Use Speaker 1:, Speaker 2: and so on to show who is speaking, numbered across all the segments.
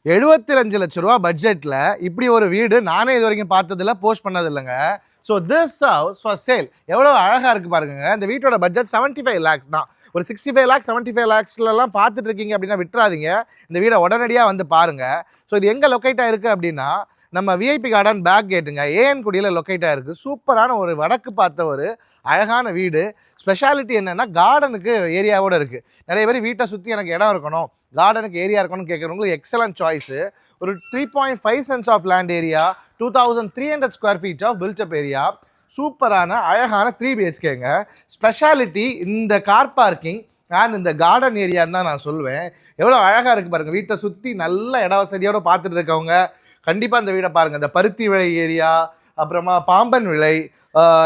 Speaker 1: 75 லட்ச ரூபா பட்ஜெட்ல இப்படி ஒரு வீடு நானே இது வரைக்கும் பார்த்ததில்ல, போஸ்ட் பண்ணது இல்லைங்க. So this house for sale. எவ்வளோ அழகாக இருக்குது பாருங்க. இந்த வீட்டோட பட்ஜெட் 75 லேக்ஸ் தான். ஒரு 65 லேக்ஸ் 75 லேக்ஸ்லாம் பார்த்துட்டு இருக்கீங்க அப்படின்னா விட்டுறாதீங்க. இந்த வீடை உடனடியாக வந்து பாருங்க. ஸோ இது எங்கே லொக்கேட் ஆயிருக்கு அப்படின்னா, நம்ம விஐபி கார்டன் பேக் கேட்டுங்க, ஏஎன் குடியில் லொக்கேட் ஆயிருக்கு. சூப்பரான ஒரு வடக்கு பார்த்த ஒரு அழகான வீடு. ஸ்பெஷாலிட்டி என்னென்னா கார்டனுக்கு ஏரியாவோடு இருக்குது. நிறைய பேர் வீட்டை சுற்றி எனக்கு இடம் இருக்கணும், கார்டனுக்கு ஏரியா இருக்கணும்னு கேட்குறவங்களுக்கு எக்ஸலன்ட் சாய்ஸு. ஒரு 3.5 cents of land area, 2300 square feet of built up area, சூப்பரான அழகான 3 பிஹெச்கேங்க. ஸ்பெஷாலிட்டி இந்த கார் பார்க்கிங் அண்ட் இந்த கார்டன் ஏரியான்னு தான் நான் சொல்லுவேன். எவ்வளோ அழகாக இருக்குது பாருங்கள். வீட்டை சுற்றி நல்ல இட வசதியோடு பார்த்துட்டு இருக்கவங்க கண்டிப்பாக இந்த வீடை பாருங்கள். இந்த பருத்தி விளை ஏரியா, அப்புறமா பாம்பன் விளை,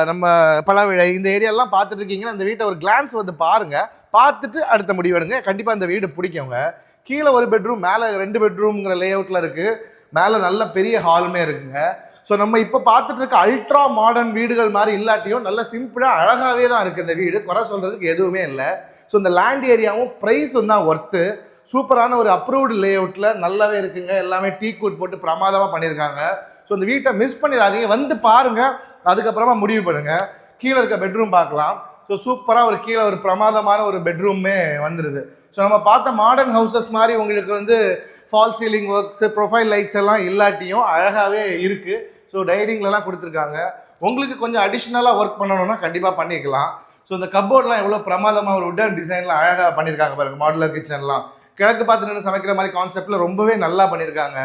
Speaker 1: நம்ம பழவிளை, இந்த ஏரியாலாம் பார்த்துட்டு இருக்கீங்கன்னா இந்த வீட்டை ஒரு கிளான்ஸ் வந்து பாருங்கள். பார்த்துட்டு அடுத்த முடிவெடுங்க. கண்டிப்பாக இந்த வீடு பிடிக்குங்க. கீழே ஒரு பெட்ரூம், மேலே 2 பெட்ரூம்ங்கிற லே அவுட்டில் இருக்குது. மேலே நல்ல பெரிய ஹாலுமே இருக்குங்க. ஸோ நம்ம இப்போ பார்த்துட்டு இருக்க அல்ட்ரா மாடர்ன் வீடுகள் மாதிரி இல்லாட்டியும் நல்ல சிம்பிளாக அழகாகவே தான் இருக்குது இந்த வீடு. குறை சொல்கிறதுக்கு எதுவுமே இல்லை. ஸோ இந்த லேண்ட் ஏரியாவும் ப்ரைஸும் தான் ஒர்த்து. சூப்பரான ஒரு அப்ரூவ்டு லே அவுட்டில் நல்லாவே இருக்குங்க. எல்லாமே டீ கூட் போட்டு பிரமாதமாக பண்ணியிருக்காங்க. ஸோ இந்த வீட்டை மிஸ் பண்ணிடாதீங்க, வந்து பாருங்கள், அதுக்கப்புறமா முடிவு பண்ணுங்கள். கீழே இருக்க பெட்ரூம் பார்க்கலாம். ஸோ சூப்பராக ஒரு கீழே ஒரு பிரமாதமான ஒரு பெட்ரூமே வந்துடுது. ஸோ நம்ம பார்த்த மாடர்ன் ஹவுசஸ் மாதிரி உங்களுக்கு வந்து fall ceiling works, profile lights எல்லாம் இல்லாட்டியும் அழகாகவே இருக்குது. ஸோ டைனிங்லலாம் கொடுத்துருக்காங்க. உங்களுக்கு கொஞ்சம் அடிஷ்னலாக ஒர்க் பண்ணணும்னா கண்டிப்பாக பண்ணிக்கலாம். ஸோ இந்த கப்போர்ட்லாம் எவ்வளோ பிரமாதமாக ஒரு உட்டன் டிசைனில் அழகாக பண்ணியிருக்காங்க பாருங்கள். மாடுலர் கிச்சன்லாம் கிழக்கு பார்த்து நின்று சமைக்கிற மாதிரி கான்செப்டில் ரொம்பவே நல்லா பண்ணியிருக்காங்க.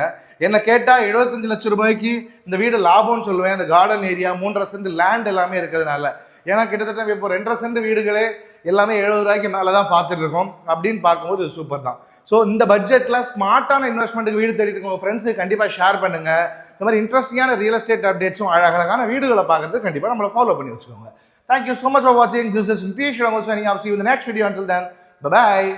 Speaker 1: என்னை கேட்டால் 75 லட்சம் ரூபாய்க்கு இந்த வீடு லாபம்னு சொல்லுவேன். இந்த கார்டன் ஏரியா 3.5 சென்ட் லேண்ட் எல்லாமே இருக்கிறதுனால. ஏன்னா கிட்டத்தட்ட இப்போ 2.5 சென்ட் வீடுகளே எல்லாமே 70 ரூபாய்க்கு மேலே தான் பார்த்துட்டு இருக்கோம். அப்படின்னு பார்க்கும்போது இது சூப்பர் தான். ஸோ இந்த பட்ஜெட்டில் ஸ்மார்ட்டான இன்வெஸ்ட்மெண்ட்டுக்கு வீடு தேடிட்டு இருக்கோம் ஃப்ரெண்ட்ஸுக்கு கண்டிப்பாக ஷேர் பண்ணுங்கள். இந்த மாதிரி இன்ட்ரெஸ்டிங்கான ரியல் எஸ்டேட் அப்டேட்ஸும் அழகான வீடுகளை பார்க்கறது கண்டிப்பாக நம்மளை ஃபாலோ பண்ணி வச்சுக்கோங்க. தேங்க்யூ ஸோ மச் ஃபார் வாட்சிங். This is Nitish. See you in the next video. Until then, bye bye.